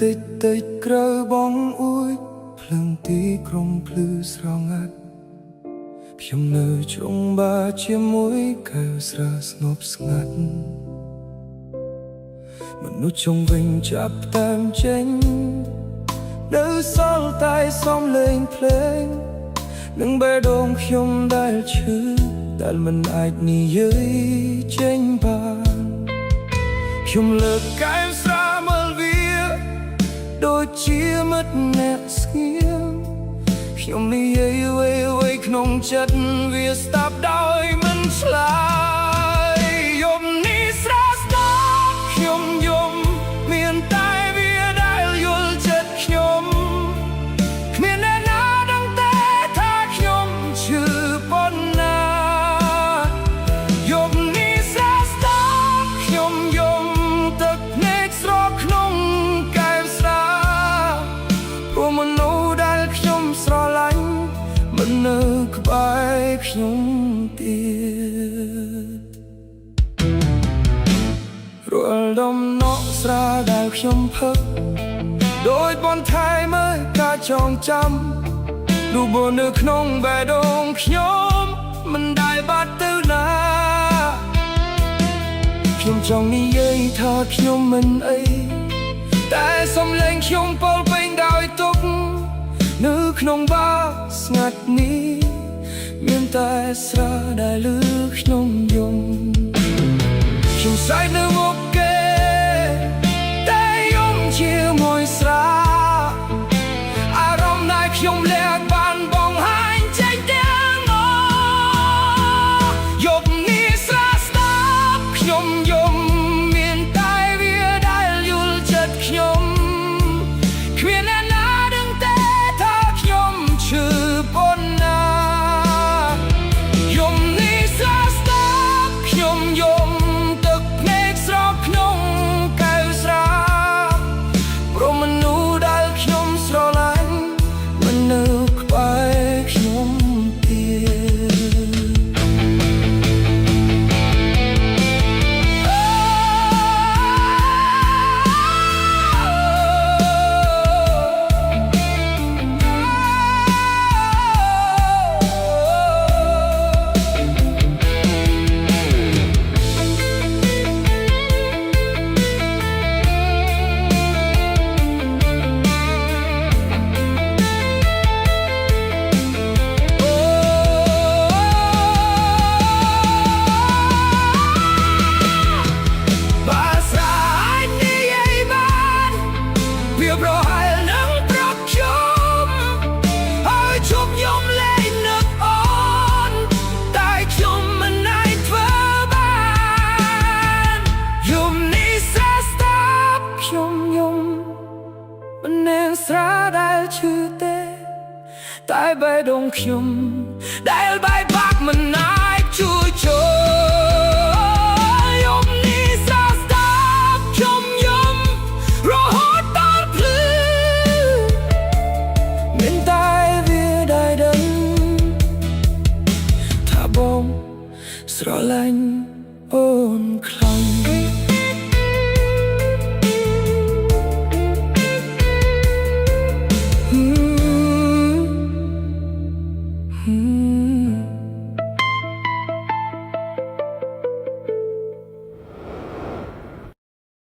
តិចតិចក្រៅបងអួយភ្លើងទីក្រុងភ្លឺស្រងាត់ខ្ញុំនៅជុំបាជាមួយកែវស្រាស្ងប់ស្ងាត់មនុស្សជុំវិញចាប់តាមចេញនៅសល់តែសំឡេងភ្លេងនឹងបេះដូងខ្ញុំដែលឈឺដែលមិនអាចនិយាយចេញបានខ្ញុំលើកកែវស្រាមើលវាដូចជាមិត្តអ្នកស្ងៀមខ្ញុំនិយាយអ្វីៗក្នុងចិត្តវាស្ដាប់ដោយមិនឆ្លើយយប់នេះស្រស់ស្អាតខ្ញុំយំមានតែវាដែលយល់ចិត្តខ្ញុំគ្មានអ្នកណាដឹងទេថាខ្ញុំឈឺប៉ុណ្ណាយប់នេះស្រស់ស្អាតខ្ញុំយំទឹកភ្នែកស្រក់ក្នុងកែវស្រាព្រោះមនុស្សដែលខ្ញុំស្រឡាញ់មិននៅក្បែរខ្ញុំទៀតរាល់ដំណក់ស្រាដែលខ្ញុំផឹកដោយបន្ថែមការចងចាំរូបនៅក្នុងបេះដូងខ្ញុំមិនដែលបាត់ទៅណាខ្ញុំចង់និយាយថាខ្ញុំមិនអីតែសំឡេងខ្ញុំពោលពេញដោយទុក្ខនៅក្នុងបារស្ងាត់នេះមានតែស្រាដែលលឺខ្ញុំយំខ្ញុំស្រែកនៅមុខគេតែយំជាមួយស្រាអារម្មណ៍ដែលខ្ញុំលះបានបងហាញចេញទាំងមកយប់នេះស្រស់ស្អាតខ្ញុំយំមានតែវាដែលយល់ចិត្តខ្ញុំគ្មានអ្នកណាដឹងទេថាខ្ញុំឈឺប៉ុណ្ណាយប់នេះស្រស់ស្អាតខ្ញុំយំទឹកភ្នែកស្រក់ក្នុងកែវស្រាព្រោះមនុស្សដែលខ្ញុំស្រឡាញ់មិននៅក្បែរខ្ញុំប្រហែលនឹងប្រកខ្ញុំហើយជប់ខ្ញុំលែងនឹកអូនតែខ្ញុំមិនអាចធ្វើបានយំនេះស្រស់ស្អាតខ្ញុំយំមិនមែនស្រាដែលឈឺទេតែបេះដូងខ្ញុំដែលបែកបាក់មិនអាចជួយចូលយប់នេះស្រស់ស្អាតខ្ញុំយំរហូតស្រឡាញ់អូនខ្លាំង